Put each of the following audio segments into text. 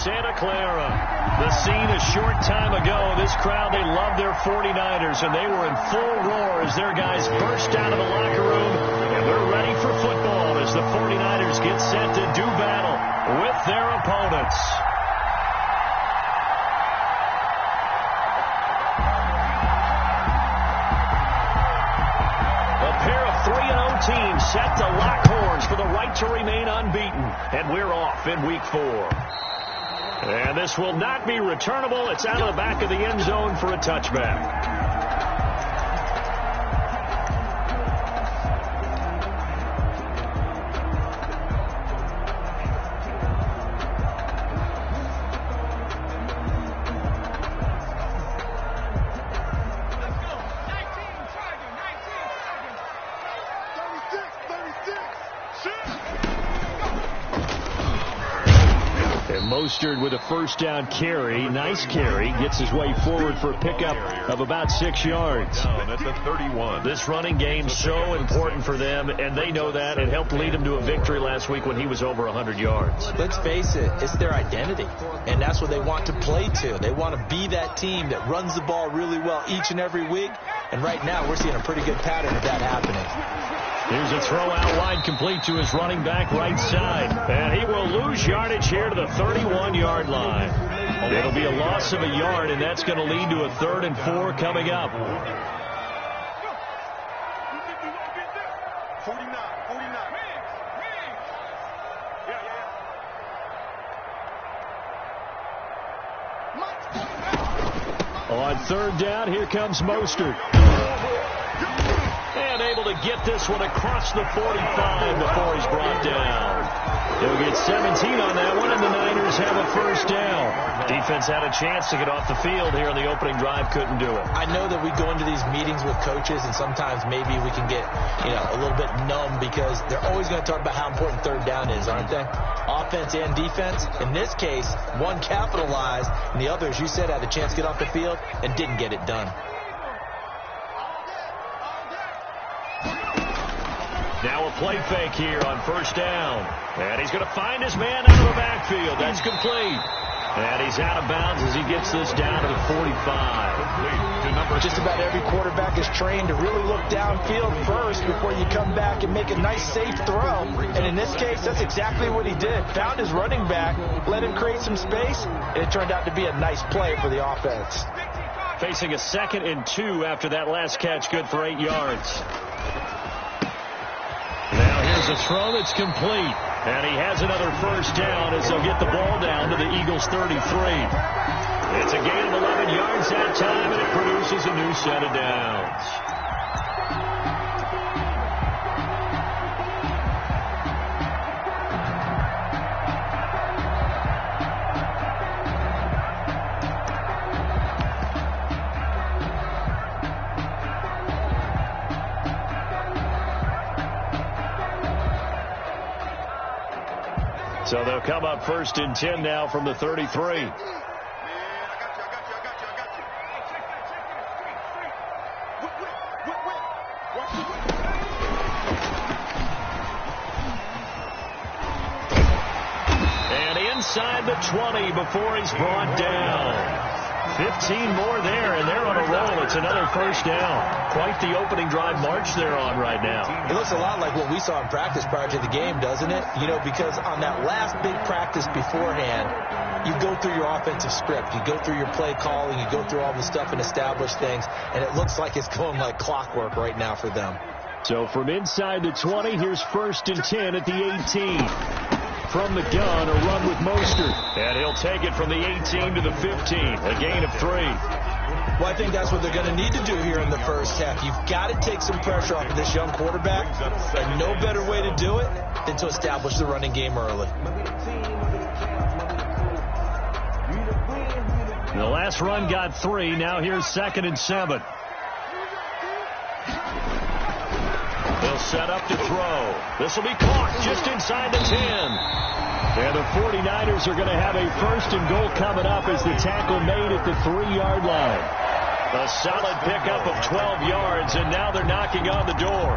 Santa Clara. The scene a short time ago. This crowd, they loved their 49ers, and they were in full roar as their guys burst out of the locker room, and they're ready for football as the 49ers get set to do battle with their opponents. A pair of 3-0 teams set to lock horns for the right to remain unbeaten, and we're off in week 4. And this will not be returnable. It's out of the back of the end zone for a touchback. Mostert with a first down carry. Nice carry. Gets his way forward for a pickup of about 6 yards. Down at the 31. This running game so important for them, and they know that. It helped lead them to a victory last week when he was over 100 yards. Let's face it, it's their identity, and that's what they want to play to. They want to be that team that runs the ball really well each and every week, and right now we're seeing a pretty good pattern of that happening. Here's a throw out wide complete to his running back right side. And he will lose yardage here to the 31-yard line. It'll be a loss of a yard, and that's going to lead to a 3rd and 4 coming up. 49. On 3rd down, here comes Mostert. And able to get this one across the 45 before he's brought down. He'll get 17 on that one, and the Niners have a first down. Defense had a chance to get off the field here on the opening drive, couldn't do it. I know that we go into these meetings with coaches, and sometimes maybe we can get, a little bit numb because they're always going to talk about how important 3rd down is, aren't they? Offense and defense. In this case, one capitalized, and the other, as you said, had a chance to get off the field and didn't get it done. Now a play fake here on 1st down. And he's going to find his man out of the backfield. That's complete. And he's out of bounds as he gets this down to the 45. Just about every quarterback is trained to really look downfield first before you come back and make a nice, safe throw. And in this case, that's exactly what he did. Found his running back, let him create some space, and it turned out to be a nice play for the offense. Facing a 2nd and 2 after that last catch, good for 8 yards. Now here's a throw that's complete. And he has another first down as they'll get the ball down to the Eagles' 33. It's a gain of 11 yards that time, and it produces a new set of downs. So they'll come up 1st and 10 now from the 33. And inside the 20 before he's brought down. 15 more there, and they're on a roll. It's another first down. Quite the opening drive march they're on right now. It looks a lot like what we saw in practice prior to the game, doesn't it? Because on that last big practice beforehand, you go through your offensive script. You go through your play calling. You go through all the stuff and establish things, and it looks like it's going like clockwork right now for them. So from inside the 20, here's 1st and 10 at the 18. From the gun, a run with Mostert. And he'll take it from the 18 to the 15. A gain of 3. Well, I think that's what they're going to need to do here in the first half. You've got to take some pressure off of this young quarterback. And no better way to do it than to establish the running game early. The last run got 3. Now here's 2nd and 7. They'll set up to throw. This will be caught just inside the 10. And the 49ers are going to have a 1st and goal coming up as the tackle made at the 3-yard line. A solid pickup of 12 yards, and now they're knocking on the door.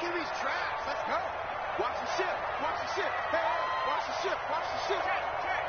Give these traps. Let's go. Watch the ship. Watch the ship. Hey, hey, watch the ship. Watch the ship. Check.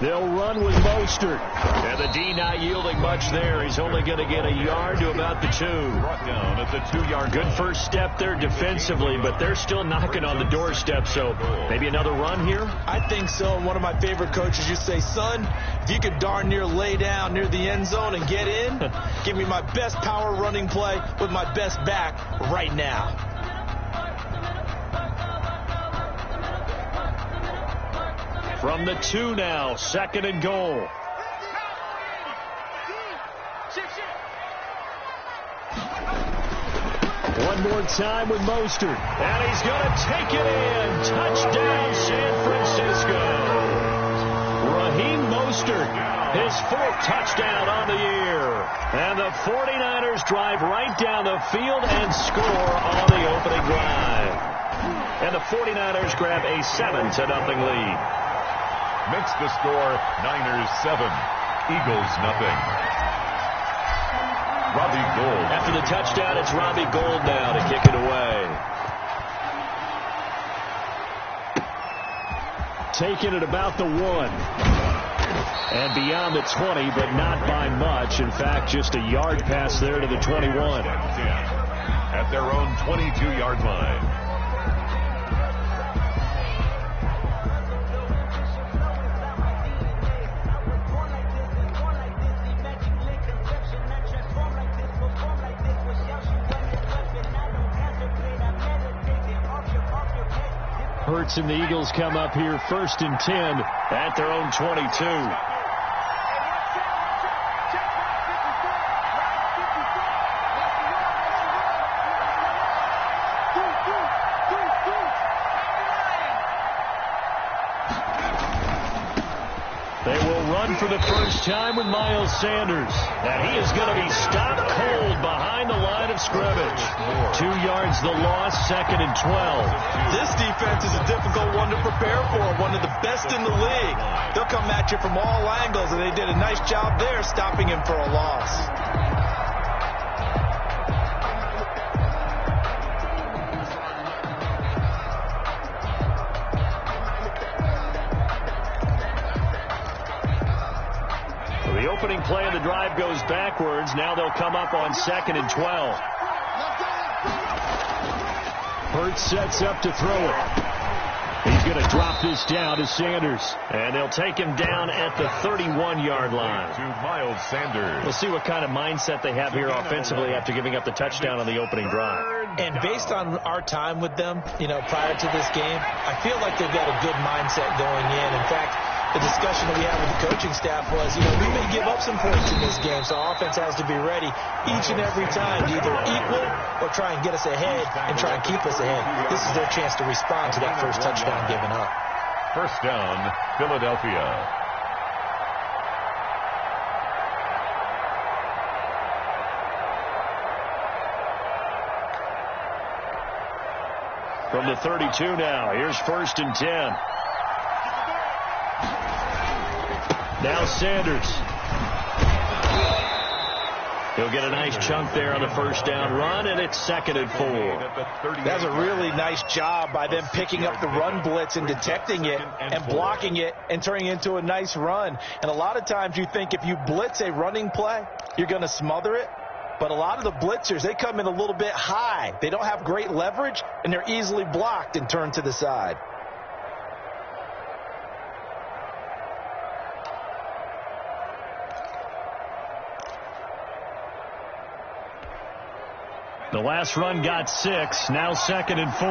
They'll run with Mostert. And the D not yielding much there. He's only going to get a yard to about the 2. Brought down at the 2-yard line. Good first step there defensively, but they're still knocking on the doorstep, so maybe another run here? I think so. One of my favorite coaches used to say, son, if you could darn near lay down near the end zone and get in, give me my best power running play with my best back right now. From the 2 now, 2nd and goal. One more time with Mostert. And he's going to take it in. Touchdown, San Francisco. Raheem Mostert, his 4th touchdown on the year. And the 49ers drive right down the field and score on the opening drive. And the 49ers grab a 7-0 lead. Makes the score Niners 7, Eagles nothing. Robbie Gould. After the touchdown, it's Robbie Gould now to kick it away. Taking it about the 1. And beyond the 20, but not by much. In fact, just a yard pass there to the 21. At their own 22-yard line. Hurts and the Eagles come up here 1st and 10 at their own 22. They will run for the first time with Miles Sanders. And he is going to be stopped cold behind the line of scrimmage. 2 yards the loss, 2nd and 12. This defense is a difficult one to prepare for, one of the best in the league. They'll come at you from all angles, and they did a nice job there stopping him for a loss. The opening play of the drive goes backwards. Now they'll come up on 2nd and 12. Hurts sets up to throw it. He's going to drop this down to Sanders. And they'll take him down at the 31-yard line. To Miles Sanders. We'll see what kind of mindset they have here offensively after giving up the touchdown on the opening drive. And based on our time with them, prior to this game, I feel like they've got a good mindset going in. In fact, the discussion that we had with the coaching staff was, we may give up some points in this game, so our offense has to be ready each and every time to either equal or try and get us ahead and try and keep us ahead. This is their chance to respond to that first touchdown given up. First down, Philadelphia. From the 32 now, here's 1st and 10. Now Sanders. He'll get a nice chunk there on the first down run, and it's 2nd and 4. That's a really nice job by them picking up the run blitz and detecting it and blocking it and turning it into a nice run. And a lot of times you think if you blitz a running play, you're going to smother it. But a lot of the blitzers, they come in a little bit high. They don't have great leverage, and they're easily blocked and turned to the side. The last run got 6. Now 2nd and 4.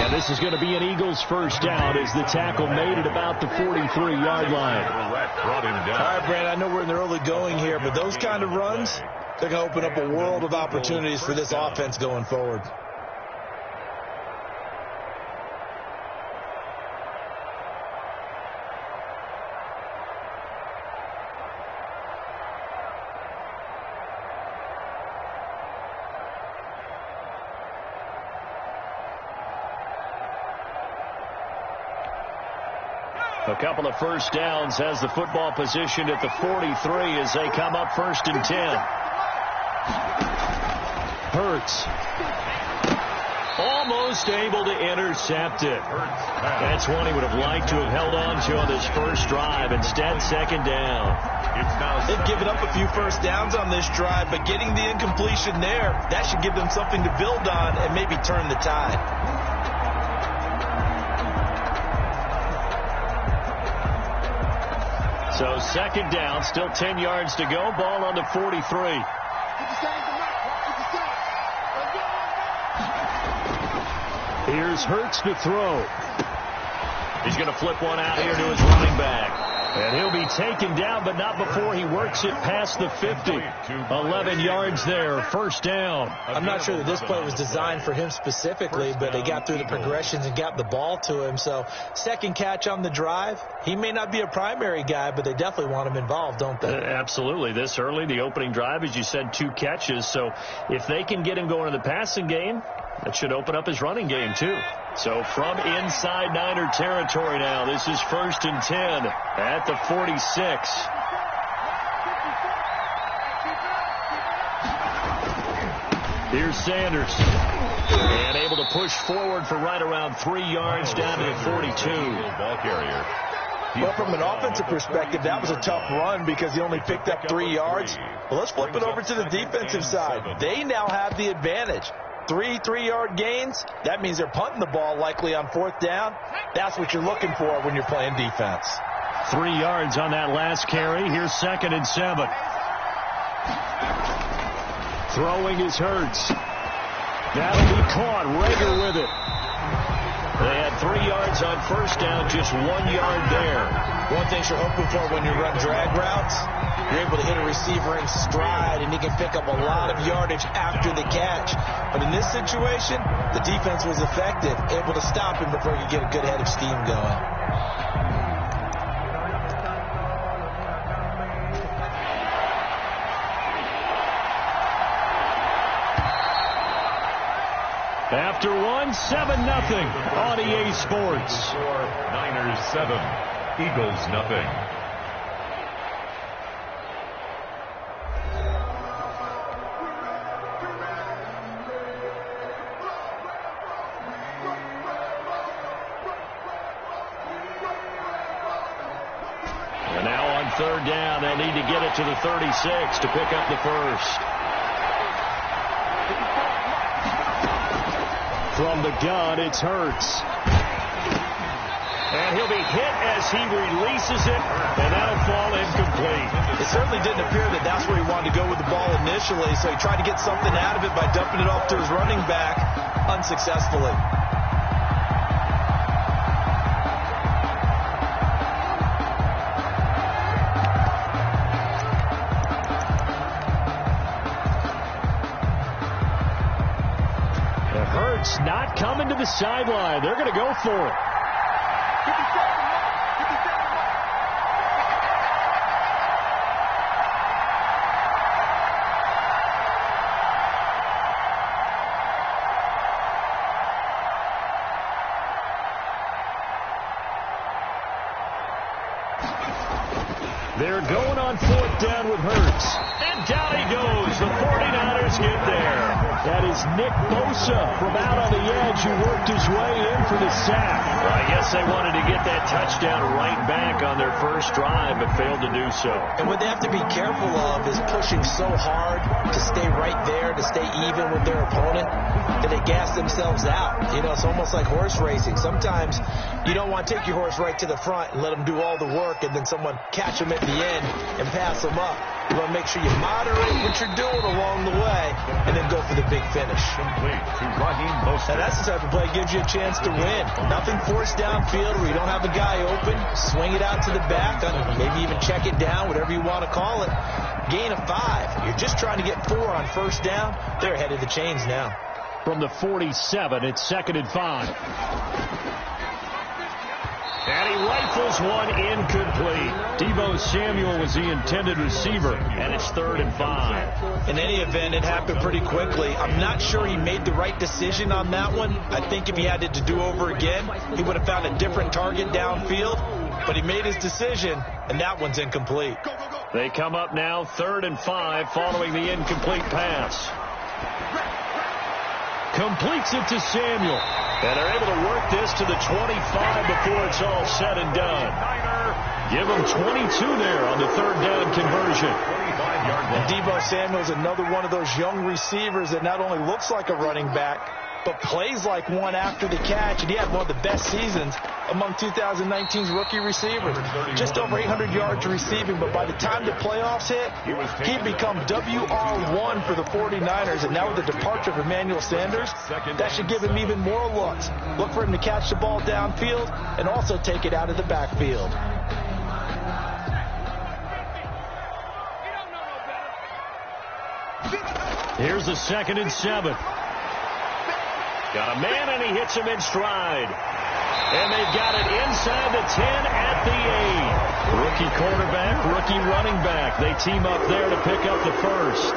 And this is going to be an Eagles first down as the tackle made at about the 43-yard line. Brought him down. All right, Brad, I know we're in the early going here, but those kind of runs, they're going to open up a world of opportunities for this offense going forward. A couple of first downs, has the football positioned at the 43 as they come up 1st and 10. Hurts. Almost able to intercept it. That's one he would have liked to have held on to on this first drive. Instead, 2nd down. They've given up a few first downs on this drive, but getting the incompletion there, that should give them something to build on and maybe turn the tide. So 2nd down, still 10 yards to go. Ball on the 43. Here's Hurts to throw. He's going to flip one out here to his running back. And he'll be taken down, but not before he works it past the 50. 11 yards there, 1st down. I'm not sure that this play was designed for him specifically, but they got through the progressions and got the ball to him. So 2nd catch on the drive. He may not be a primary guy, but they definitely want him involved, don't they? Absolutely. This early, the opening drive, as you said, 2 catches. So if they can get him going in the passing game, that should open up his running game, too. So from inside Niner territory now, this is 1st and 10 at the 46. Here's Sanders. And able to push forward for right around 3 yards down to the 42. Ball carrier. Well, from an offensive perspective, that was a tough run because he only picked up 3 yards. Well, let's flip it over to the defensive side. They now have the advantage. 3 3-yard gains, that means they're punting the ball likely on 4th down. That's what you're looking for when you're playing defense. 3 yards on that last carry. Here's 2nd and 7. Throwing is Hurts. That'll be caught. Rager with it. They had 3 yards on 1st down, just 1 yard there. One thing you're hoping for when you run drag routes, you're able to hit a receiver in stride, and he can pick up a lot of yardage after the catch. But in this situation, the defense was effective, able to stop him before he could get a good head of steam going. After 7-0 on EA Sports. Niners 7, Eagles nothing. And now on 3rd down, they'll need to get it to the 36 to pick up the first. From the gun, it's Hurts. And he'll be hit as he releases it, and that'll fall incomplete. It certainly didn't appear that that's where he wanted to go with the ball initially, so he tried to get something out of it by dumping it off to his running back unsuccessfully. Not coming to the sideline. They're going to go for it. They're going on 4th down with Hurts. And down he goes. The 49ers get there. That is Nick Bosa from out on the edge who worked his way in for the sack. Well, I guess they wanted to get that touchdown right back on their first drive, but failed to do so. And what they have to be careful of is pushing so hard to stay right there, to stay even with their opponent, that they gas themselves out. You know, it's almost like horse racing. Sometimes you don't want to take your horse right to the front and let them do all the work and then someone catch them at the end and pass them up. You want to make sure you moderate what you're doing along the way and then go for the big finish. Complete to Raheem Mostert. And that's the type of play that gives you a chance to win. Nothing forced downfield where you don't have a guy open. Swing it out to the back, maybe even check it down, whatever you want to call it. Gain of 5. You're just trying to get 4 on 1st down. They're ahead of the chains now. From the 47, it's 2nd and 5. And he rifles one incomplete. Deebo Samuel was the intended receiver, and it's 3rd and 5. In any event, it happened pretty quickly. I'm not sure he made the right decision on that one. I think if he had it to do over again, he would have found a different target downfield. but he made his decision, and that one's incomplete. They come up now 3rd and 5 following the incomplete pass. Completes it to Samuel. And they're able to work this to the 25 before it's all said and done. Give them 22 there on the 3rd down conversion. And Deebo Samuel's another one of those young receivers that not only looks like a running back, but plays like one after the catch. And he had one of the best seasons among 2019's rookie receivers. Just over 800 yards receiving, but by the time the playoffs hit, he'd become WR1 for the 49ers. And now with the departure of Emmanuel Sanders, that should give him even more looks. Look for him to catch the ball downfield and also take it out of the backfield. Here's the 2nd and 7. Got a man, and he hits him in stride. And they've got it inside the 10 at the 8. Rookie quarterback, rookie running back. They team up there to pick up the first.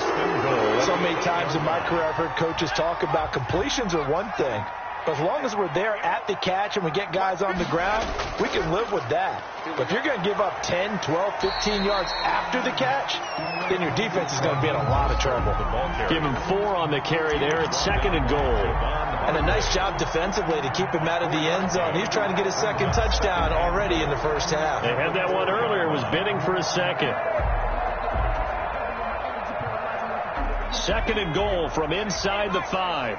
So many times in my career I've heard coaches talk about completions are one thing. But as long as we're there at the catch and we get guys on the ground, we can live with that. But if you're going to give up 10, 12, 15 yards after the catch, then your defense is going to be in a lot of trouble. Give him 4 on the carry there at 2nd and goal. And a nice job defensively to keep him out of the end zone. He's trying to get his 2nd touchdown already in the first half. They had that one earlier, was bidding for a 2nd. 2nd and goal from inside the 5.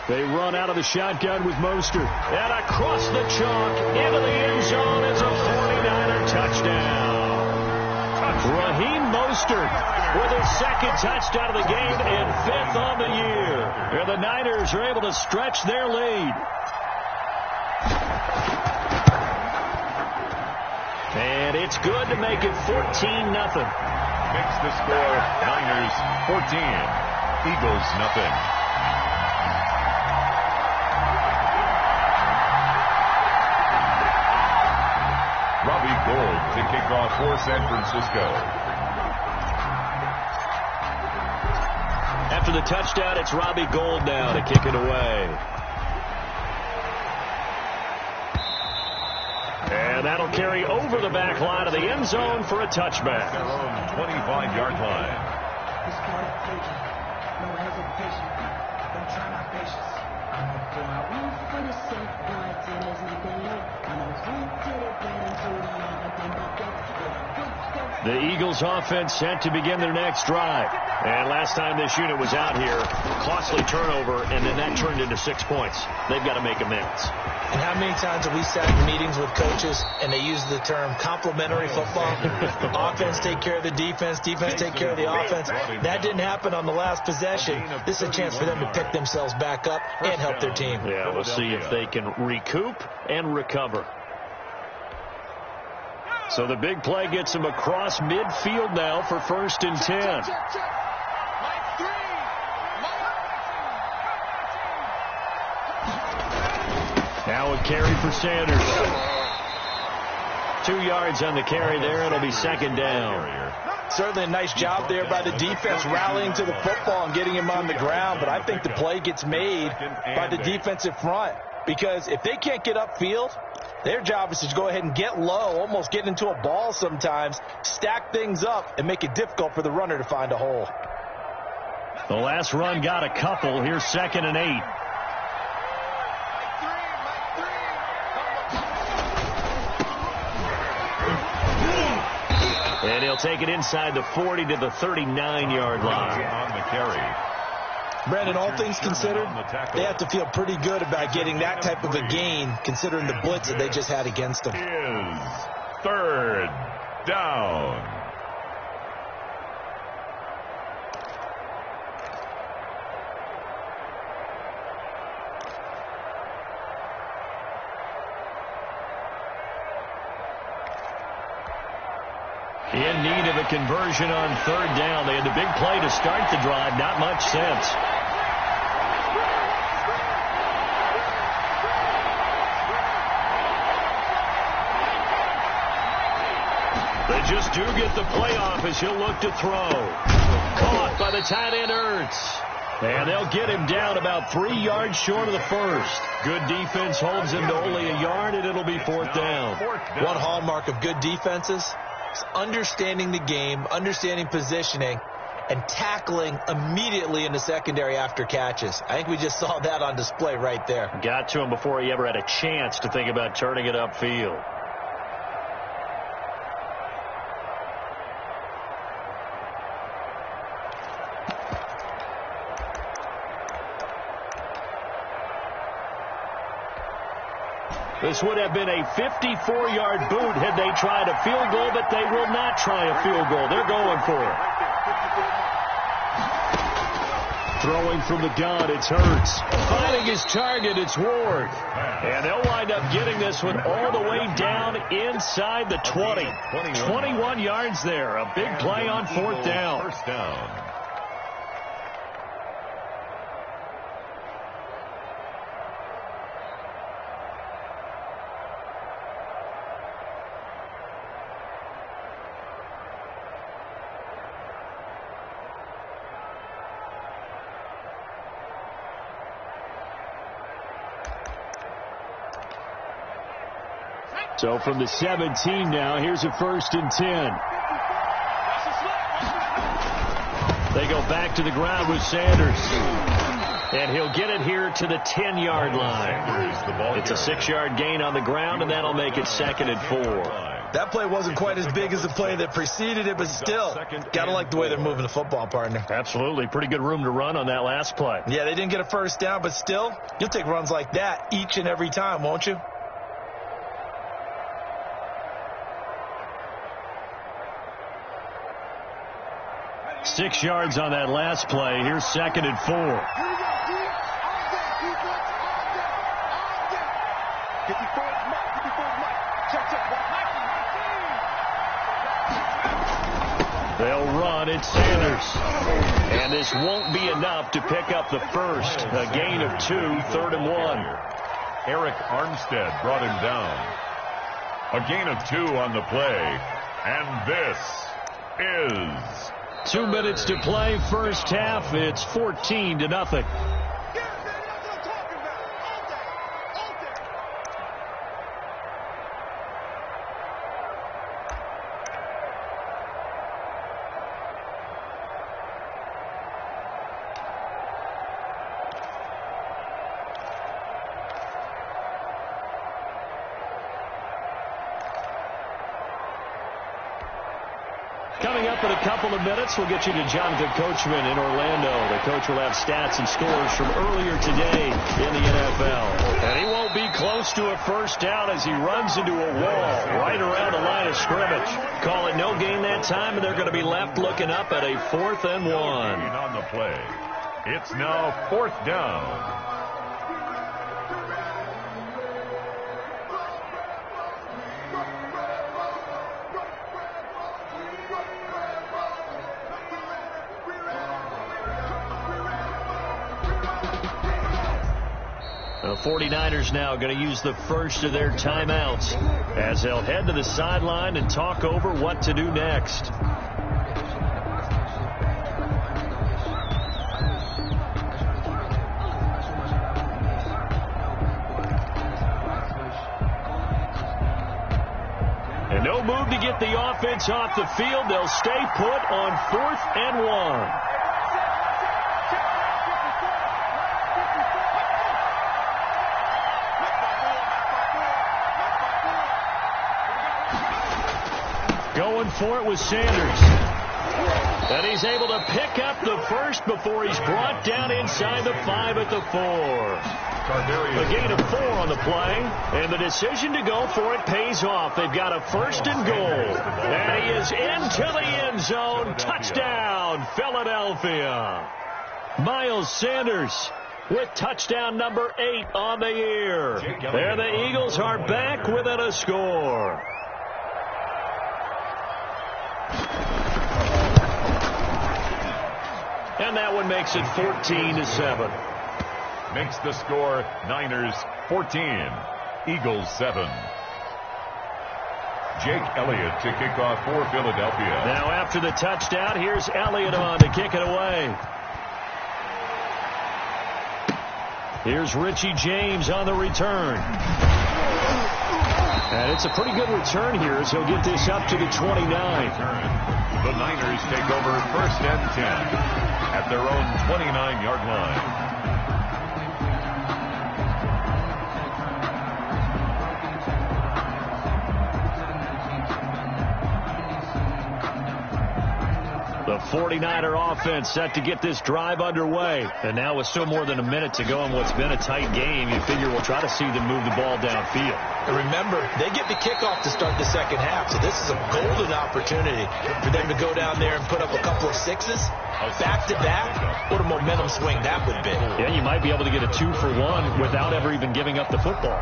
They run out of the shotgun with Mostert. And across the chalk into the end zone is a 49er touchdown. Raheem Mostert with his 2nd touchdown of the game and 5th on the year. And the Niners are able to stretch their lead. And it's good to make it 14-0. Makes the score Niners 14, Eagles nothing. Robbie Gould to kick off for San Francisco. After the touchdown, it's Robbie Gould now to kick it away. And that'll carry over the back line of the end zone for a touchback. Their own 25-yard line. The Eagles offense set to begin their next drive. And last time this unit was out here, costly turnover, and then that turned into 6 points. They've got to make amends. And how many times have we sat in meetings with coaches and they use the term complementary football? Offense take care of the defense, defense take care of the offense. That didn't happen on the last possession. This is a chance for them to pick themselves back up and help their team. Yeah, we'll see if they can recoup and recover. So the big play gets him across midfield now for 1st and 10. Now a carry for Sanders. 2 yards on the carry there. It'll be 2nd down. Certainly a nice job there by the defense rallying to the football and getting him on the ground. But I think the play gets made by the defensive front. Because if they can't get upfield, their job is to go ahead and get low, almost get into a ball sometimes, stack things up, and make it difficult for the runner to find a hole. The last run got a couple. Here's 2nd and 8. And he'll take it inside the 40 to the 39-yard line. On the carry. Brandon, all things considered, they have to feel pretty good about getting that type of a gain, considering the blitz that they just had against them. Is 3rd down. In need of a conversion on 3rd down. They had the big play to start the drive. Not much sense. They just do get the play off as he'll look to throw. Caught by the tight end Ertz. And they'll get him down about 3 yards short of the first. Good defense holds him to only a yard, and it'll be 4th down. One hallmark of good defenses is understanding the game, understanding positioning, and tackling immediately in the secondary after catches. I think we just saw that on display right there. Got to him before he ever had a chance to think about turning it upfield. This would have been a 54-yard boot had they tried a field goal, but they will not try a field goal. They're going for it. Throwing from the gun, it's Hurts. Finding his target, it's Ward. And they'll wind up getting this one all the way down inside the 20. 21 yards there. A big play on 4th down. First down. So from the 17 now, here's a 1st and 10. They go back to the ground with Sanders. And he'll get it here to the 10-yard line. It's a 6-yard gain on the ground, and that'll make it 2nd and 4. That play wasn't quite as big as the play that preceded it, but still, got to like the way they're moving the football, partner. Absolutely. Pretty good room to run on that last play. Yeah, they didn't get a 1st down, but still, you'll take runs like that each and every time, won't you? Six yards on that last play. Here's 2nd and 4. They'll run. It's Sanders. And this won't be enough to pick up the first. A gain of 2, 3rd and 1. Eric Armstead brought him down. A gain of 2 on the play. And this is... 2 minutes to play, first half. It's 14-0. Coming up in a couple of minutes, we'll get you to Jonathan Coachman in Orlando. The coach will have stats and scores from earlier today in the NFL. And he won't be close to a first down as he runs into a wall right around the line of scrimmage. Call it no gain that time, and they're going to be left looking up at a 4th and 1. On the play. It's now 4th down. The 49ers now going to use the first of their timeouts as they'll head to the sideline and talk over what to do next. And no move to get the offense off the field. They'll stay put on 4th and 1. Going for it with Sanders. And he's able to pick up the first before he's brought down inside the 5 at the 4. A gain of 4 on the play, and the decision to go for it pays off. They've got a 1st and goal. And he is into the end zone. Touchdown, Philadelphia. Miles Sanders with touchdown number 8 on the year. There the Eagles are back within a score. And that one makes it 14-7. Makes the score Niners 14, Eagles 7. Jake Elliott to kick off for Philadelphia. Now after the touchdown, here's Elliott on to kick it away. Here's Richie James on the return. And it's a pretty good return here as he'll get this up to the 29. The Niners take over 1st and 10 at their own 29-yard line. The 49er offense set to get this drive underway. And now with still more than a minute to go in what's been a tight game, you figure we'll try to see them move the ball downfield. And remember, they get the kickoff to start the second half, so this is a golden opportunity for them to go down there and put up a couple of sixes. Back-to-back, what a momentum swing that would be. Yeah, you might be able to get a 2-for-1 without ever even giving up the football.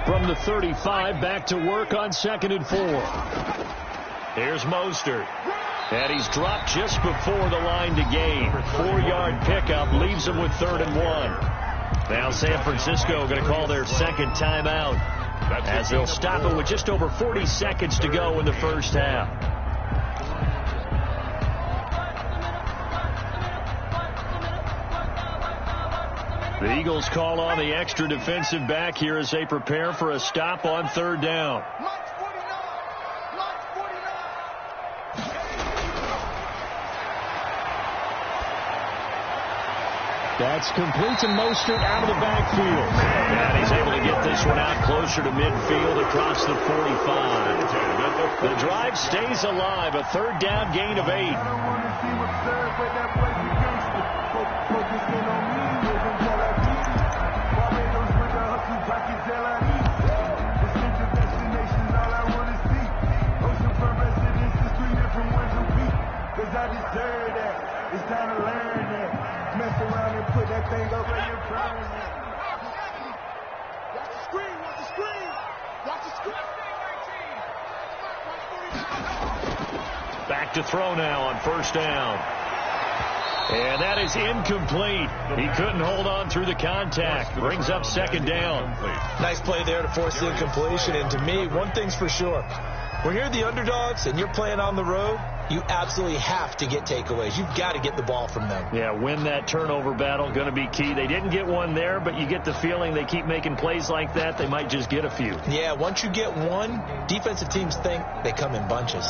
From the 35, back to work on 2nd and 4. Here's Mostert. And he's dropped just before the line to gain. 4-yard pickup leaves him with 3rd and 1. Now San Francisco going to call their second timeout as they'll stop it with just over 40 seconds to go in the first half. The Eagles call on the extra defensive back here as they prepare for a stop on 3rd down. That's complete to Mostert out of the backfield. And he's able to get this one out closer to midfield across the 45. The drive stays alive. A 3rd down gain of 8. Back to throw now on 1st down. And that is incomplete. He couldn't hold on through the contact. Brings up 2nd down. Nice play there to force the incompletion. And to me, one thing's for sure. When you're the underdogs and you're playing on the road, you absolutely have to get takeaways. You've got to get the ball from them. Yeah, win that turnover battle, going to be key. They didn't get one there, but you get the feeling they keep making plays like that, they might just get a few. Yeah, once you get one, defensive teams think they come in bunches.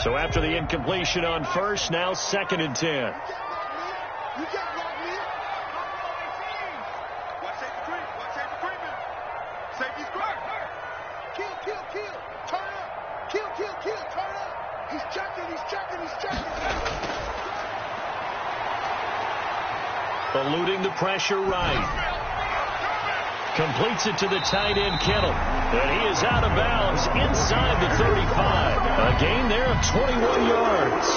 So after the incompletion on 1st, now 2nd and 10. Eluding the pressure right. Completes it to the tight end, Kittle. And he is out of bounds inside the 35. A gain there of 21 yards.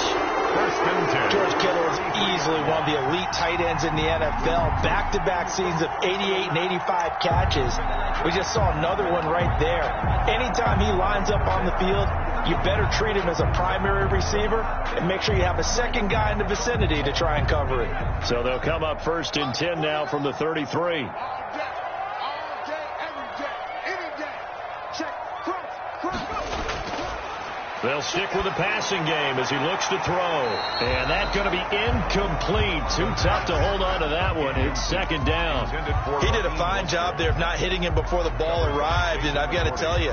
1st and 10. George Kittle is easily one of the elite tight ends in the NFL. Back-to-back seasons of 88 and 85 catches. We just saw another one right there. Anytime he lines up on the field, you better treat him as a primary receiver and make sure you have a second guy in the vicinity to try and cover it. So they'll come up 1st and 10 now from the 33. They'll stick with the passing game as he looks to throw. And that's going to be incomplete. Too tough to hold on to that one. It's 2nd down. He did a fine job there of not hitting him before the ball arrived. And I've got to tell you,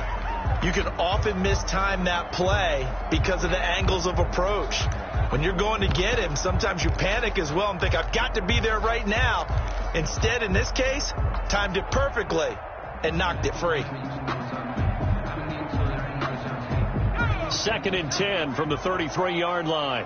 you can often mistime that play because of the angles of approach. When you're going to get him, sometimes you panic as well and think, I've got to be there right now. Instead, in this case, timed it perfectly and knocked it free. 2nd and 10 from the 33-yard line.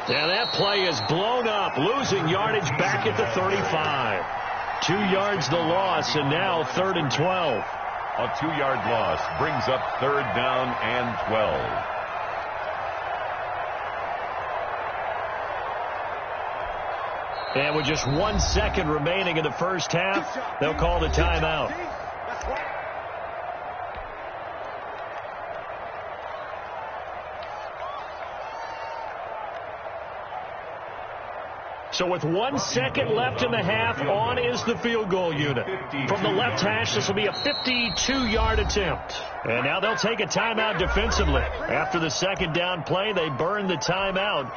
Now that play is blown up, losing yardage back at the 35. 2 yards the loss, and now 3rd and 12. A 2-yard loss brings up 3rd down and 12. And with just 1 second remaining in the first half, they'll call the timeout. So with 1 second left in the half, on is the field goal unit. From the left hash, this will be a 52-yard attempt. And now they'll take a timeout defensively. After the second down play, they burn the timeout,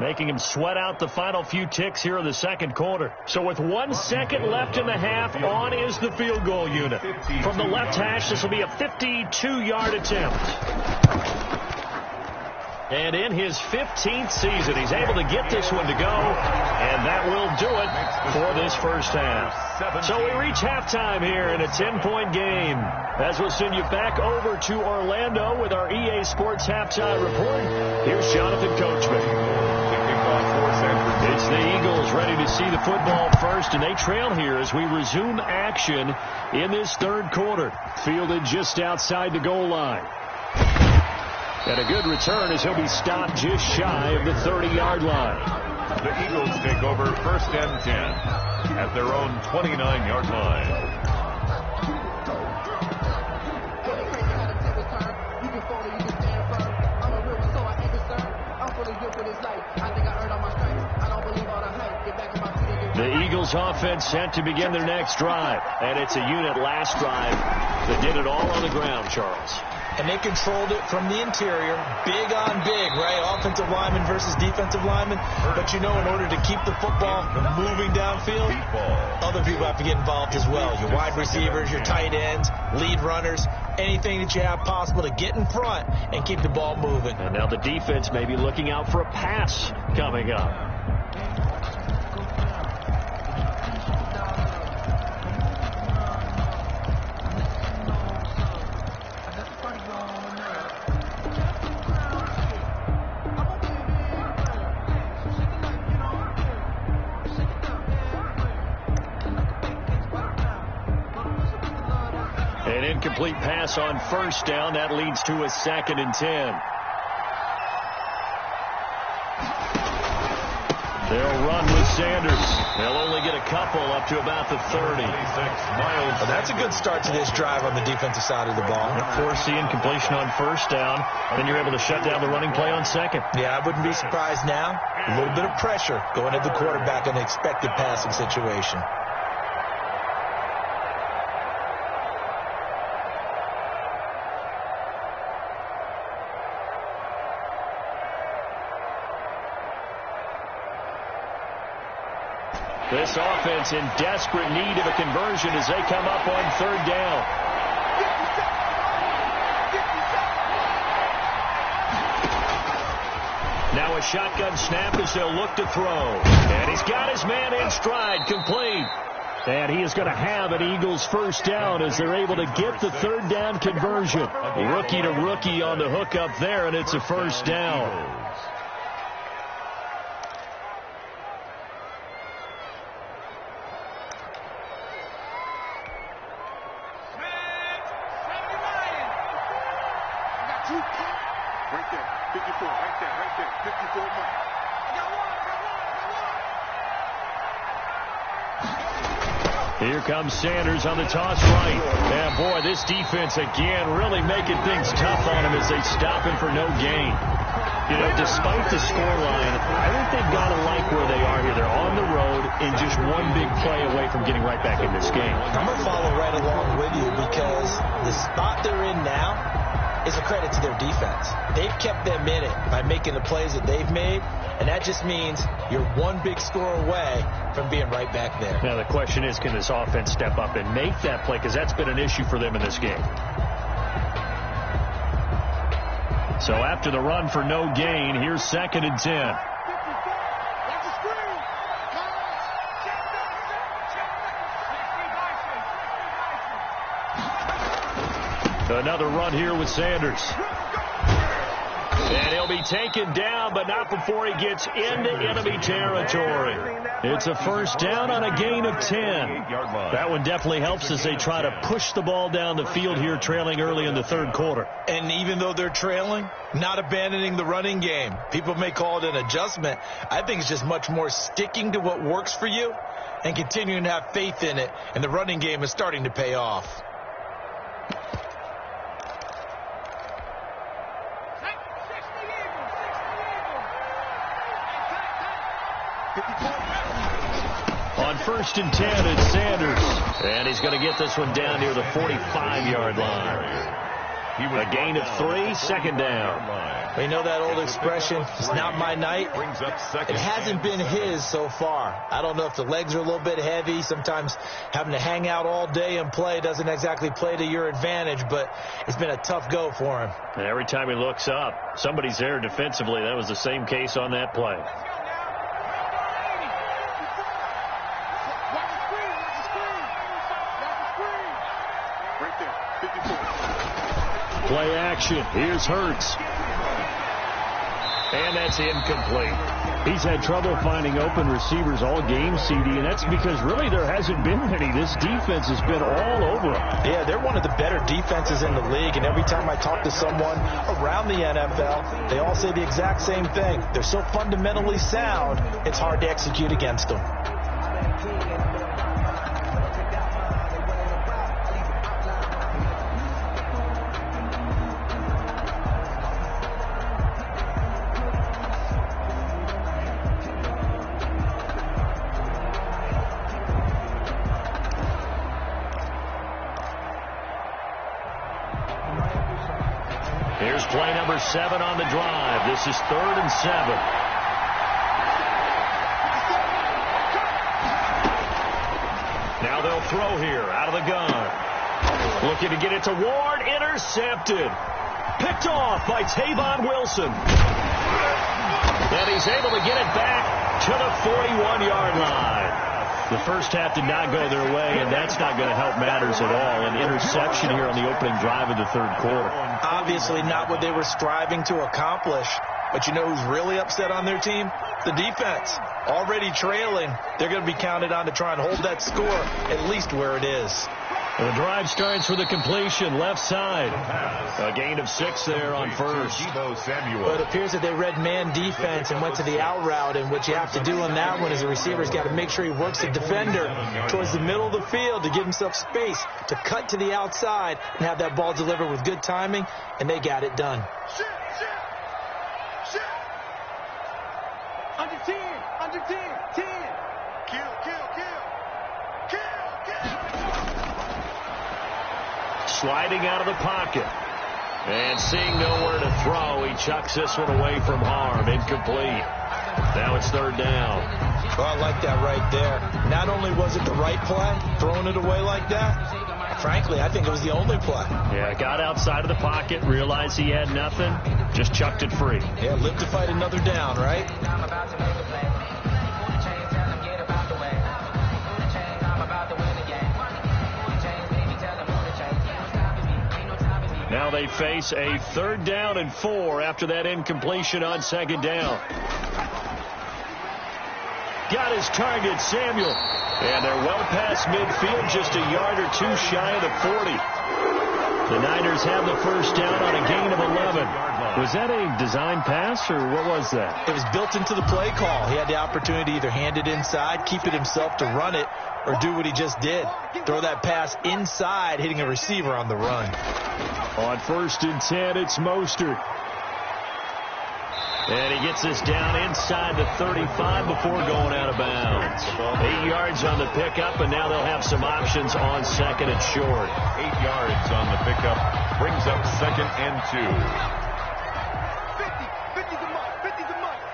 making him sweat out the final few ticks here in the second quarter. So with 1 second left in the half, on is the field goal unit. From the left hash, this will be a 52-yard attempt. And in his 15th season, he's able to get this one to go, and that will do it for this first half. So we reach halftime here in a 10-point game. As we'll send you back over to Orlando with our EA Sports Halftime Report, here's Jonathan Coachman. It's the Eagles ready to see the football first, and they trail here as we resume action in this third quarter. Fielded just outside the goal line. And a good return as he'll be stopped just shy of the 30-yard line. The Eagles take over first and 10 at their own 29-yard line. The Eagles offense set to begin their next drive. And it's a unit last drive that did it all on the ground, Charles. And they controlled it from the interior, big on big, right? Offensive lineman versus defensive lineman. But you know, in order to keep the football moving downfield, other people have to get involved as well. Your wide receivers, your tight ends, lead runners, anything that you have possible to get in front and keep the ball moving. And now the defense may be looking out for a pass coming up. An incomplete pass on first down. That leads to a 2nd and 10. They'll run with Sanders. They'll only get a couple up to about the 30. Well, that's a good start to this drive on the defensive side of the ball. Force the incompletion on first down. Then you're able to shut down the running play on second. Yeah, I wouldn't be surprised now. A little bit of pressure going at the quarterback in an expected passing situation. This offense in desperate need of a conversion as they come up on third down. Now a shotgun snap as they'll look to throw. And he's got his man in stride, complete. And he is going to have an Eagles first down as they're able to get the third down conversion. Rookie to rookie on the hook up there, and it's a first down. Right there, 54, right there, 54 more. Here comes Sanders on the toss right. And boy, this defense again really making things tough on him as they stop him for no gain. You know, despite the scoreline, I think they've got to like where they are here. They're on the road and just one big play away from getting right back in this game. I'm going to follow right along with you because the spot they're in now is a credit to their defense. They've kept them in it by making the plays that they've made, and that just means you're one big score away from being right back there. Now the question is, can this offense step up and make that play? Because that's been an issue for them in this game. So after the run for no gain, here's 2nd and 10. Another run here with Sanders. And he'll be taken down, but not before he gets into enemy territory. It's a first down on a gain of 10. That one definitely helps as they try to push the ball down the field here, trailing early in the third quarter. And even though they're trailing, not abandoning the running game. People may call it an adjustment. I think it's just much more sticking to what works for you and continuing to have faith in it. And the running game is starting to pay off. Eagles. On 1st and 10, it's Sanders. And he's going to get this one down near the 45-yard line. A gain of 3, second down. We know that old expression, it's not my night. It hasn't been his so far. I don't know if the legs are a little bit heavy. Sometimes having to hang out all day and play doesn't exactly play to your advantage, but it's been a tough go for him. And every time he looks up, somebody's there defensively. That was the same case on that play. Play action. Here's Hurts. And that's incomplete. He's had trouble finding open receivers all game, CD, and that's because really there hasn't been any. This defense has been all over him. Yeah, they're one of the better defenses in the league, and every time I talk to someone around the NFL, they all say the exact same thing. They're so fundamentally sound, it's hard to execute against them. Here's play number 7 on the drive. This is 3rd and 7. Now they'll throw here out of the gun. Looking to get it to Ward. Intercepted. Picked off by Tavon Wilson. And he's able to get it back to the 41-yard line. The first half did not go their way, and that's not going to help matters at all. An interception here on the opening drive of the third quarter. Obviously not what they were striving to accomplish. But you know who's really upset on their team? The defense. Already trailing. They're going to be counted on to try and hold that score at least where it is. And the drive starts with a completion left side. A gain of 6 there on first. Well, it appears that they read man defense and went to the out route, and what you have to do on that one is the receiver's got to make sure he works the defender towards the middle of the field to give himself space to cut to the outside and have that ball delivered with good timing, and they got it done. Under 10, under 10, 10. Kill. Sliding out of the pocket. And seeing nowhere to throw, he chucks this one away from harm. Incomplete. Now it's 3rd down. Well, I like that right there. Not only was it the right play, throwing it away like that, frankly, I think it was the only play. Yeah, got outside of the pocket, realized he had nothing, just chucked it free. Yeah, live to fight another down, right? Now they face a 3rd down and 4 after that incompletion on 2nd down. Got his target, Samuel. And they're well past midfield, just a yard or 2 shy of the 40. The Niners have the first down on a gain of 11. Was that a design pass, or what was that? It was built into the play call. He had the opportunity to either hand it inside, keep it himself to run it, or do what he just did. Throw that pass inside, hitting a receiver on the run. On 1st and 10, it's Mostert. And he gets this down inside the 35 before going out of bounds. 8 yards on the pickup, and now they'll have some options on 2nd and short. 8 yards on the pickup. Brings up 2nd and 2. 50 the month.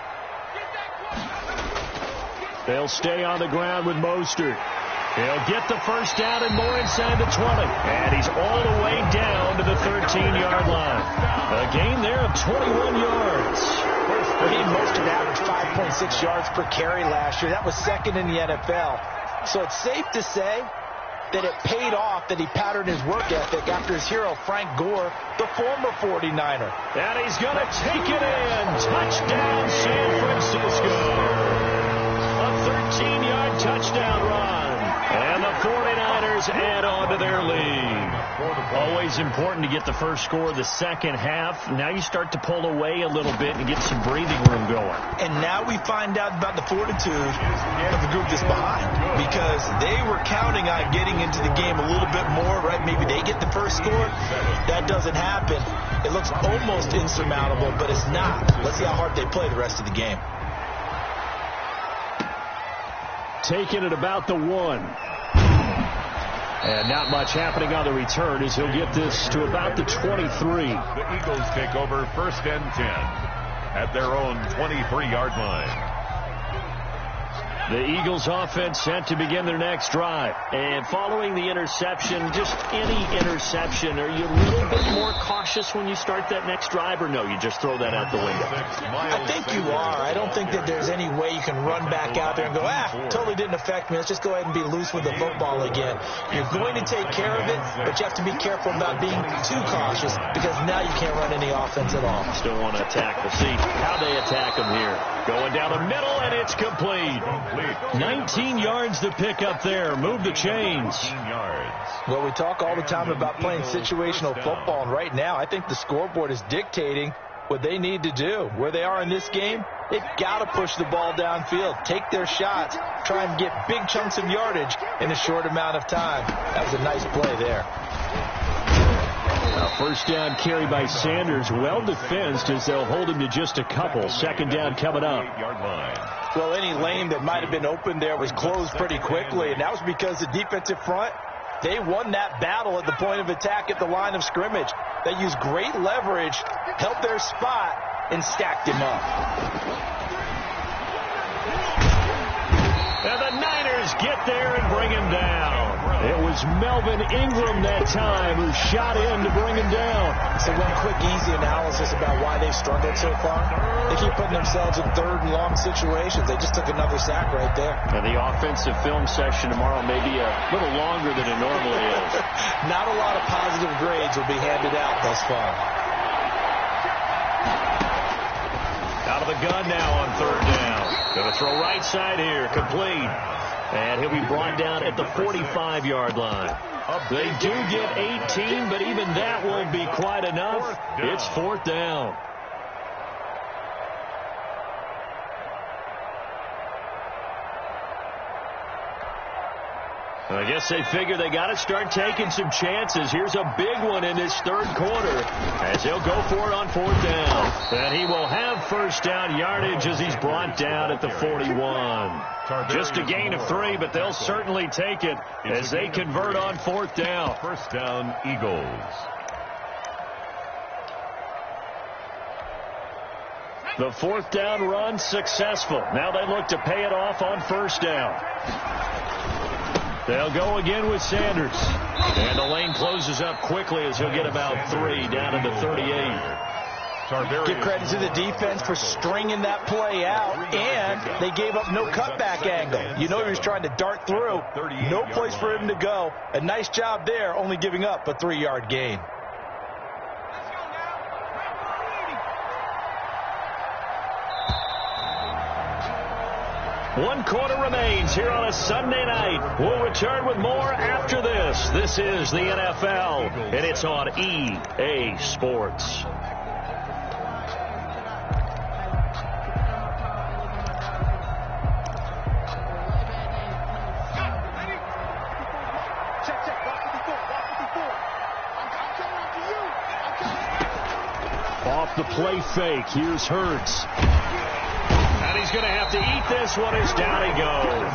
They'll stay on the ground with Mostert. He'll get the first down and more inside the 20. And he's all the way down to the 13-yard line. A gain there of 21 yards. He Mostert averaged 5.6 yards per carry last year. That was 2nd in the NFL. So it's safe to say that it paid off that he patterned his work ethic after his hero, Frank Gore, the former 49er. And he's going to take it in. Touchdown, San Francisco. A 13-yard touchdown run. And the 49ers add on to their lead. Always important to get the first score of the second half. Now you start to pull away a little bit and get some breathing room going. And now we find out about the fortitude of the group that's behind, because they were counting on getting into the game a little bit more, right? Maybe they get the first score. That doesn't happen. It looks almost insurmountable, but it's not. Let's see how hard they play the rest of the game. taken at about the 1. And not much happening on the return as he'll get this to about the 23. The Eagles take over 1st and 10 at their own 23-yard line. The Eagles offense set to begin their next drive. And following the interception, just any interception, are you a little bit more cautious when you start that next drive, or no, you just throw that out the window? I think you are. I don't think that there's any way you can run back out there and go, totally didn't affect me. Let's just go ahead and be loose with the football again. You're going to take care of it, but you have to be careful about being too cautious because now you can't run any offense at all. Still want to attack. We'll see how they attack them here. Going down the middle, and it's complete. 19 yards to pick up there. Move the chains. Well, we talk all the time about playing situational football, and right now I think the scoreboard is dictating what they need to do. Where they are in this game, they've got to push the ball downfield, take their shots, try and get big chunks of yardage in a short amount of time. That was a nice play there. A first down carry by Sanders, well defensed as they'll hold him to just a couple. 2nd down coming up. Well, any lane that might have been open there was closed pretty quickly, and that was because the defensive front, they won that battle at the point of attack at the line of scrimmage. They used great leverage, held their spot, and stacked him up. And the Niners get there and bring him down. It was Melvin Ingram that time who shot in to bring him down. So one quick, easy analysis about why they've struggled so far. They keep putting themselves in 3rd and long situations. They just took another sack right there. And the offensive film session tomorrow may be a little longer than it normally is. Not a lot of positive grades will be handed out thus far. Out of the gun now on 3rd down. Going to throw right side here. Complete. And he'll be brought down at the 45-yard line. They do get 18, but even that won't be quite enough. It's 4th down. I guess they figure they got to start taking some chances. Here's a big one in this 3rd quarter as he'll go for it on 4th down. And he will have 1st down yardage as he's brought down at the 41. Just a gain of 3, but they'll certainly take it as they convert on 4th down. 1st down, Eagles. The 4th down run successful. Now they look to pay it off on 1st down. They'll go again with Sanders. And the lane closes up quickly as he'll get about 3 down to the 38. Give credit to the defense for stringing that play out, and they gave up no cutback angle. You know he was trying to dart through. No place for him to go. A nice job there, only giving up a 3-yard gain. One quarter remains here on a Sunday night. We'll return with more after this. This is the NFL, and it's on EA Sports. Off the play fake. Here's Hurts. And he's going to have to eat this one as down he goes.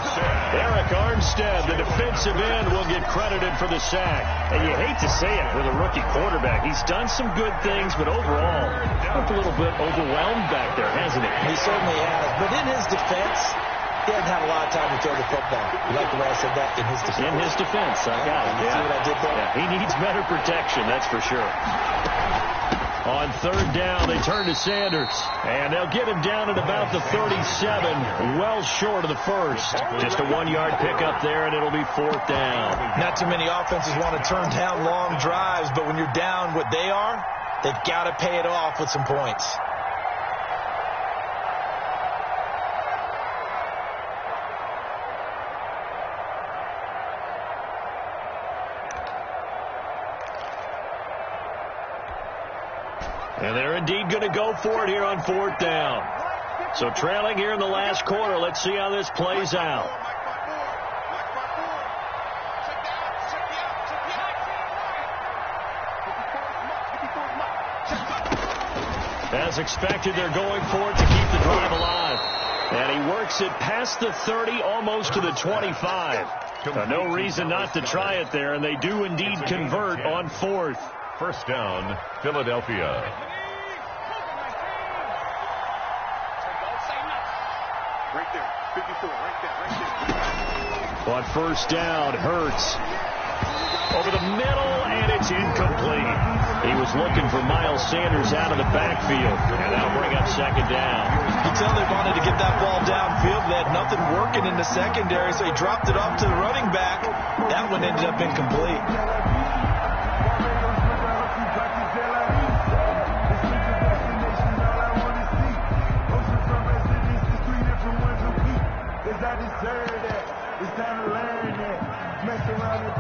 Eric Armstead, the defensive end, will get credited for the sack. And you hate to say it with a rookie quarterback. He's done some good things, but overall, looked a little bit overwhelmed back there, hasn't he? He certainly has. But in his defense, he hasn't had a lot of time to throw the football. You like the way I said that? In his defense. In his defense. I got it. You see what I did there? Yeah, he needs better protection, that's for sure. On 3rd down, they turn to Sanders. And they'll get him down at about the 37, well short of the 1st. Just a 1-yard pickup there, and it'll be 4th down. Not too many offenses want to turn down long drives, but when you're down what they are, they've got to pay it off with some points. And they're indeed going to go for it here on 4th down. So trailing here in the last quarter. Let's see how this plays out. As expected, they're going for it to keep the drive alive. And he works it past the 30, almost to the 25. No reason not to try it there, and they do indeed convert on 4th. First down, Philadelphia. Right there. 54. Right there. On first down, Hurts. Over the middle, and it's incomplete. He was looking for Miles Sanders out of the backfield, and that'll bring up second down. You can tell they wanted to get that ball downfield. They had nothing working in the secondary, so he dropped it off to the running back. That one ended up incomplete.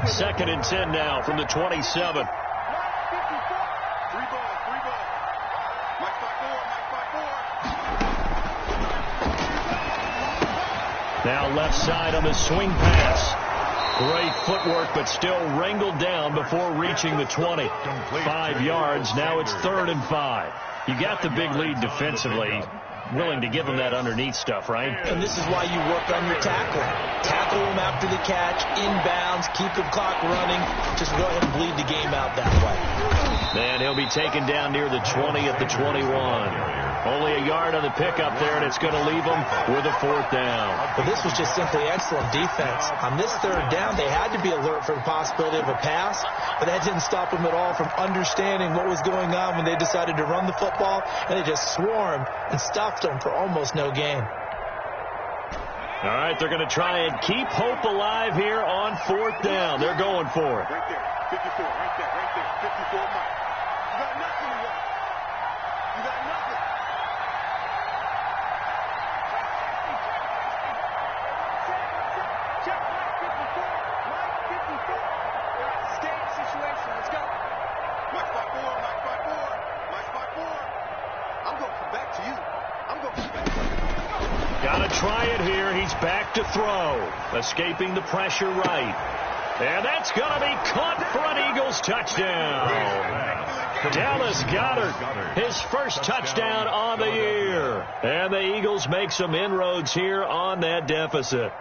Second and 10 now from the 27. 3 balls. Mike 5-4. Now left side on the swing pass. Great footwork, but still wrangled down before reaching the 20. 5 yards. Now it's 3rd and 5. You got the big lead defensively. Willing to give him that underneath stuff, right? And this is why you work on your tackling. Tackle him after the catch, inbounds, keep the clock running. Just go ahead and bleed the game out that way. And he'll be taken down near the 20 at the 21. Only a yard on the pickup there, and it's going to leave him with a 4th down. But this was just simply excellent defense. On this 3rd down, they had to be alert for the possibility of a pass, but that didn't stop them at all from understanding what was going on when they decided to run the football, and they just swarmed and stuffed them for almost no gain. All right, they're going to try and keep hope alive here on 4th down. They're going for it. Right there. 54. Right there. 54, Mike. You got nothing to work. You got nothing. Check. Mike 54. Mike 54. We're at the stage situation. Let's go. Mike 54. Mike 54. Mike 54. I'm going to come back to you. I'm going to come back to you. Got to try it here. He's back to throw. Escaping the pressure right. And that's going to be caught for an Eagles touchdown. Dallas Goedert, his first touchdown on the year. And the Eagles make some inroads here on that deficit.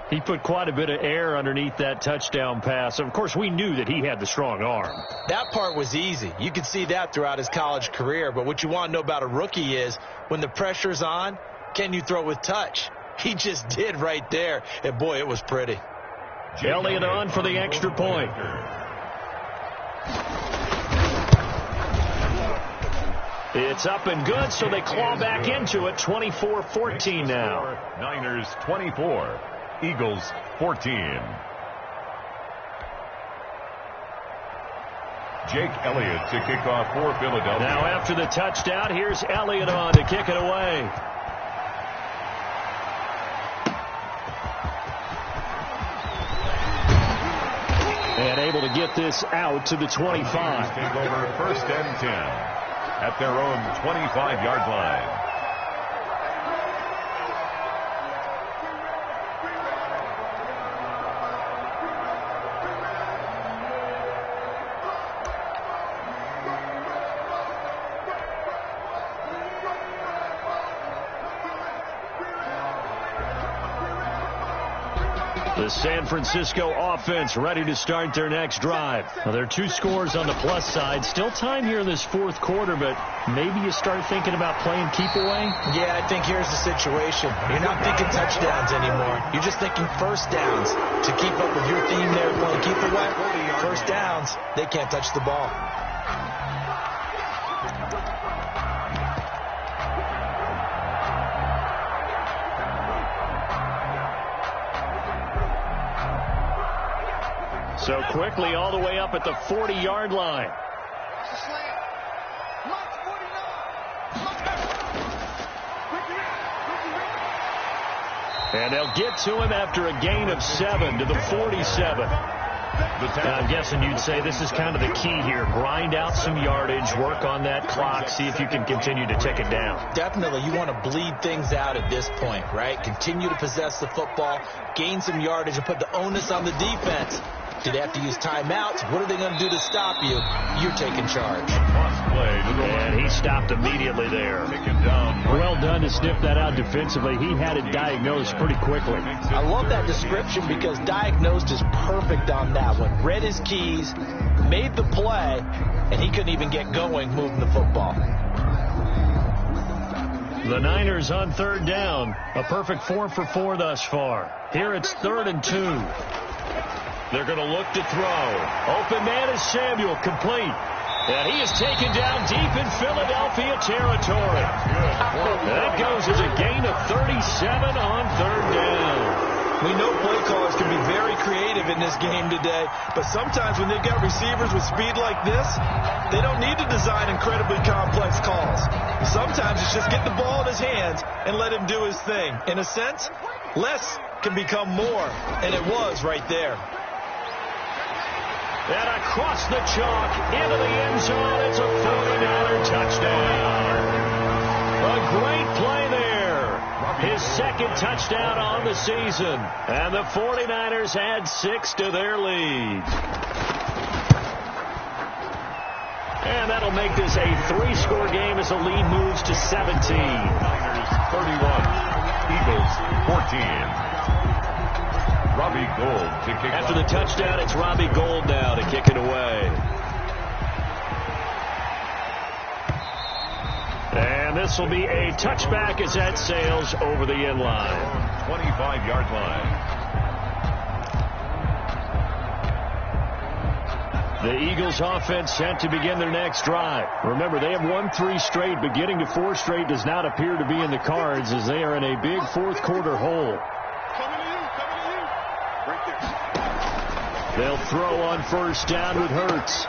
He put quite a bit of air underneath that touchdown pass. Of course, we knew that he had the strong arm. That part was easy. You could see that throughout his college career. But what you want to know about a rookie is when the pressure's on, can you throw with touch? He just did right there. And, boy, it was pretty. Elliott on for the extra point. It's up and good, so they claw back into it. 24-14 now. Niners 24. Eagles 14. Jake Elliott to kick off for Philadelphia. Now after the touchdown, here's Elliott on to kick it away. And able to get this out to the 25. Take over 1st and 10 at their own 25-yard line. The San Francisco offense ready to start their next drive. Now, there are 2 scores on the plus side. Still time here in this 4th quarter, but maybe you start thinking about playing keep away? Yeah, I think here's the situation. You're not thinking touchdowns anymore. You're just thinking first downs. To keep up with your theme there, playing keep away, first downs, they can't touch the ball. So quickly all the way up at the 40-yard line. And they'll get to him after a gain of 7 to the 47. I'm guessing you'd say this is kind of the key here. Grind out some yardage, work on that clock, see if you can continue to tick it down. Definitely. You want to bleed things out at this point, right? Continue to possess the football, gain some yardage, and put the onus on the defense. Do they have to use timeouts? What are they going to do to stop you? You're taking charge. play to the And he stopped immediately there. taken down. Well done to sniff that out defensively. He had it diagnosed pretty quickly. I love that description because diagnosed is perfect on that one. Read his keys, made the play, and he couldn't even get going moving the football. The Niners on third down. A perfect 4 for 4 thus far. Here it's 3rd and 2. They're going to look to throw. Open man is Samuel, complete. And he is taken down deep in Philadelphia territory. That goes as a gain of 37 on third down. We know play callers can be very creative in this game today, but sometimes when they've got receivers with speed like this, they don't need to design incredibly complex calls. Sometimes it's just get the ball in his hands and let him do his thing. In a sense, less can become more, and it was right there. And across the chalk, into the end zone, it's a 49er touchdown. A great play there. His second touchdown on the season. And the 49ers add 6 to their lead. And that'll make this a 3-score game as the lead moves to 17. Niners 31, Eagles 14. Robbie Gould to kick After off. the touchdown, it's Robbie Gould now to kick it away. And this will be a touchback as that sails over the end line. 25-yard line. The Eagles offense set to begin their next drive. Remember, they have won 3 straight, but getting to 4 straight does not appear to be in the cards as they are in a big fourth quarter hole. Coming to you. Right there. They'll throw on first down with Hurts.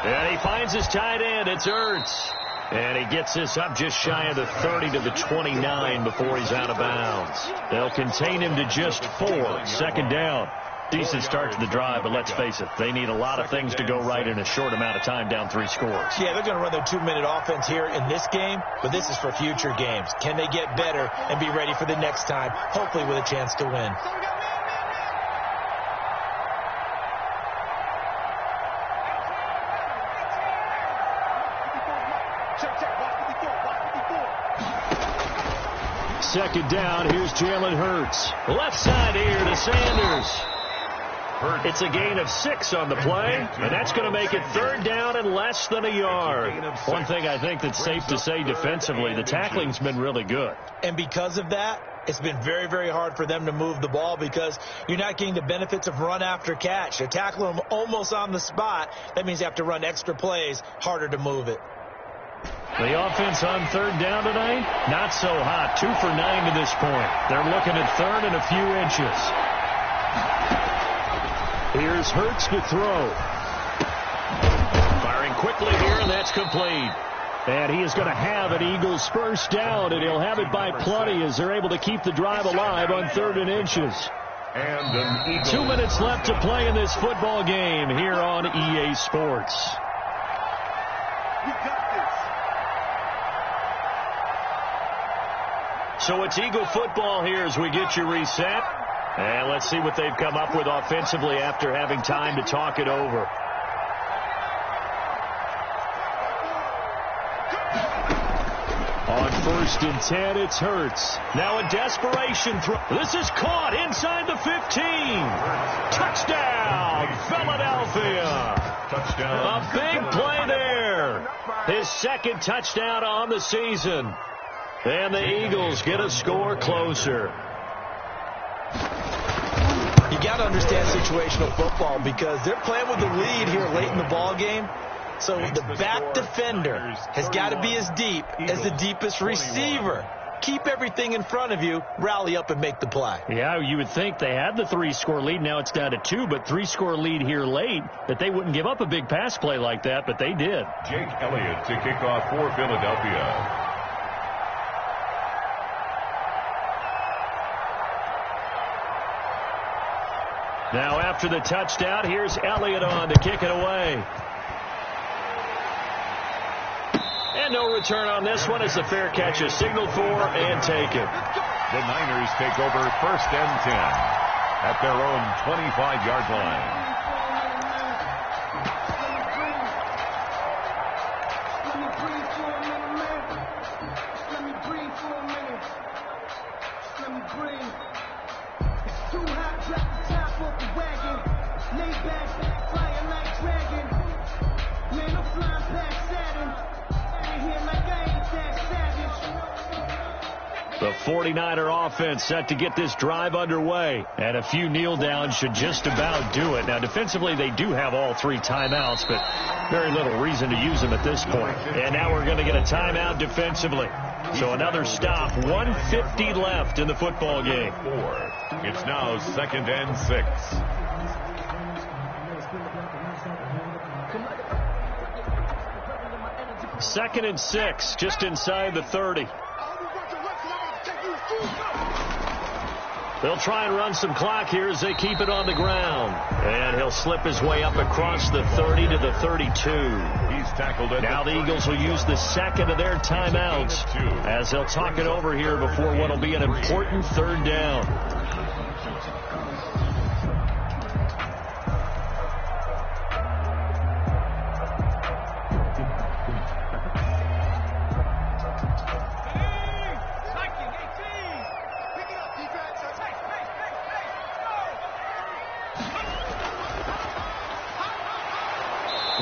And he finds his tight end. It's Hurts. And he gets this up just shy of the 30 to the 29 before he's out of bounds. They'll contain him to just 4. Second down. Decent start to the drive, but let's face it, they need a lot of things to go right in a short amount of time down 3 scores. Yeah, they're going to run their 2-minute offense here in this game, but this is for future games. Can they get better and be ready for the next time, hopefully with a chance to win? Second down, here's Jalen Hurts. Left side here to Sanders. It's a gain of 6 on the play, and that's going to make it third down and less than a yard. One thing I think that's safe to say defensively, the tackling's been really good. And because of that, it's been very, very hard for them to move the ball because you're not getting the benefits of run after catch. They're tackling them almost on the spot. That means they have to run extra plays, harder to move it. The offense on third down tonight, not so hot. 2 for 9 to this point. They're looking at third and a few inches. Here's Hurts to throw. Firing quickly here, and that's complete. And he is going to have an Eagles first down, and he'll have it by plenty as they're able to keep the drive alive on 3rd and inches. And an Eagle. 2 minutes left to play in this football game here on EA Sports. We got this. So it's Eagle football here as we get you reset. And let's see what they've come up with offensively after having time to talk it over. On 1st and 10, it's Hurts. Now a desperation throw. This is caught inside the 15. Touchdown, Philadelphia. Touchdown. A big play there. His second touchdown on the season. And the Eagles get a score closer. You got to understand situational football because they're playing with the lead here late in the ball game. So the back defender has got to be as deep as the deepest receiver. Keep everything in front of you, rally up and make the play. Yeah, you would think they had the 3-score lead. Now it's down to 2, but 3-score lead here late, that they wouldn't give up a big pass play like that, but they did. Jake Elliott to kick off for Philadelphia. Now after the touchdown, here's Elliott on to kick it away. And no return on this one as the fair catch is signaled for and taken. The Niners take over 1st and 10 at their own 25-yard line. The 49er offense set to get this drive underway. And a few kneel downs should just about do it. Now, defensively, they do have all 3 timeouts, but very little reason to use them at this point. And now we're going to get a timeout defensively. So another stop. 1:50 left in the football game. It's now 2nd and 6. Second and 6, just inside the 30. They'll try and run some clock here as they keep it on the ground. And he'll slip his way up across the 30 to the 32. He's tackled at now the Eagles will use the second of their timeouts as they'll talk it over here before what will be an important 3rd down.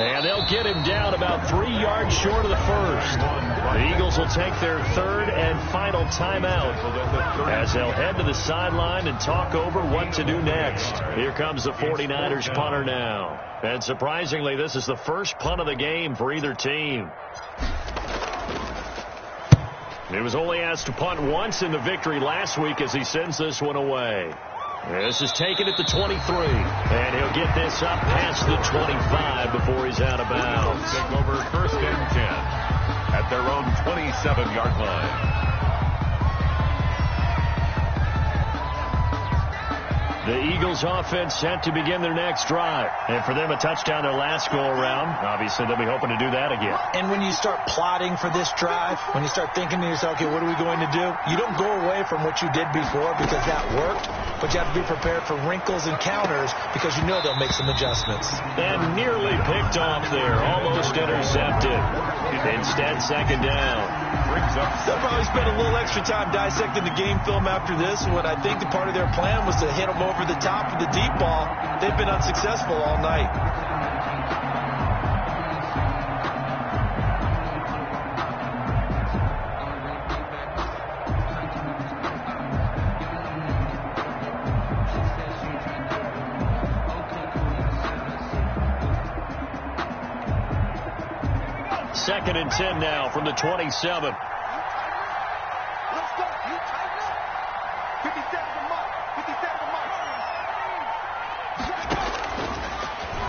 And they'll get him down about 3 yards short of the first. The Eagles will take their 3rd and final timeout as they'll head to the sideline and talk over what to do next. Here comes the 49ers punter now. And surprisingly, this is the first punt of the game for either team. He was only asked to punt once in the victory last week as he sends this one away. This is taken at the 23, and he'll get this up past the 25 before he's out of bounds. Take over 1st and 10 at their own 27-yard line. The Eagles offense set to begin their next drive. And for them, a touchdown their last go-around. Obviously, they'll be hoping to do that again. And when you start plotting for this drive, when you start thinking to yourself, okay, what are we going to do? You don't go away from what you did before because that worked, but you have to be prepared for wrinkles and counters because you know they'll make some adjustments. And nearly picked off there. Almost intercepted. Instead, 2nd down. They'll probably spend a little extra time dissecting the game film after this. What I think the part of their plan was to hit them over the top of the deep ball. They've been unsuccessful all night. Second and 10 now from the 27. Let's go. You tighten up. 57 to mark. 57 to mark.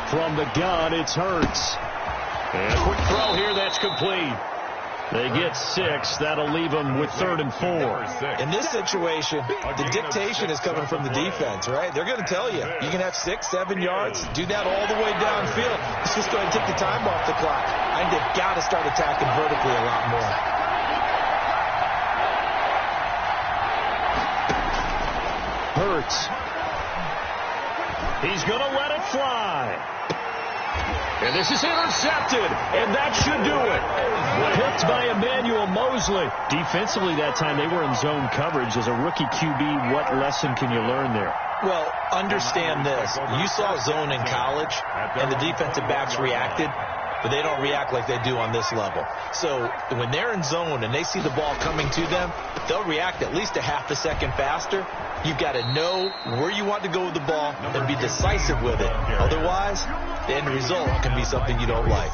From the gun, it's Hurts. And a quick throw here, that's complete. They get 6. That'll leave them with 3rd and 4. In this situation, the dictation is coming from the defense, right? They're going to tell you, you can have 6, 7 yards, do that all the way downfield. Let's just go ahead and take the time off the clock. I think they've got to start attacking vertically a lot more. Hurts. He's going to let it fly. And this is intercepted, and that should do it. Picked by Emmanuel Mosley. Defensively that time, they were in zone coverage. As a rookie QB, what lesson can you learn there? Well, understand this. You saw zone in college, and the defensive backs reacted, but they don't react like they do on this level. So when they're in zone and they see the ball coming to them, they'll react at least a half a second faster. You've got to know where you want to go with the ball and be decisive with it. Otherwise, the end result can be something you don't like.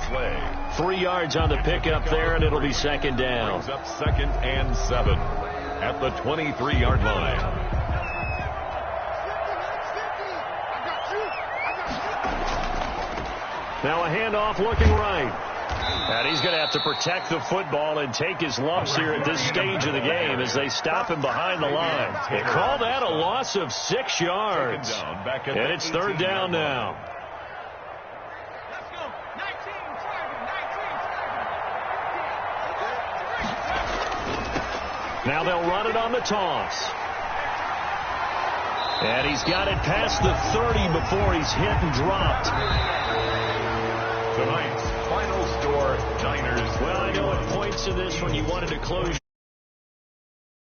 3 yards on the pickup there, and it'll be 2nd down. Brings up 2nd and 7 at the 23-yard line. Now a handoff looking right. And he's going to have to protect the football and take his lumps here at this stage of the game as they stop him behind the line. They call that a loss of 6 yards. And it's 3rd down now. Now they'll run it on the toss. And he's got it past the 30 before he's hit and dropped. Tonight's final score, Niners. Well, I know at points in this when you wanted to close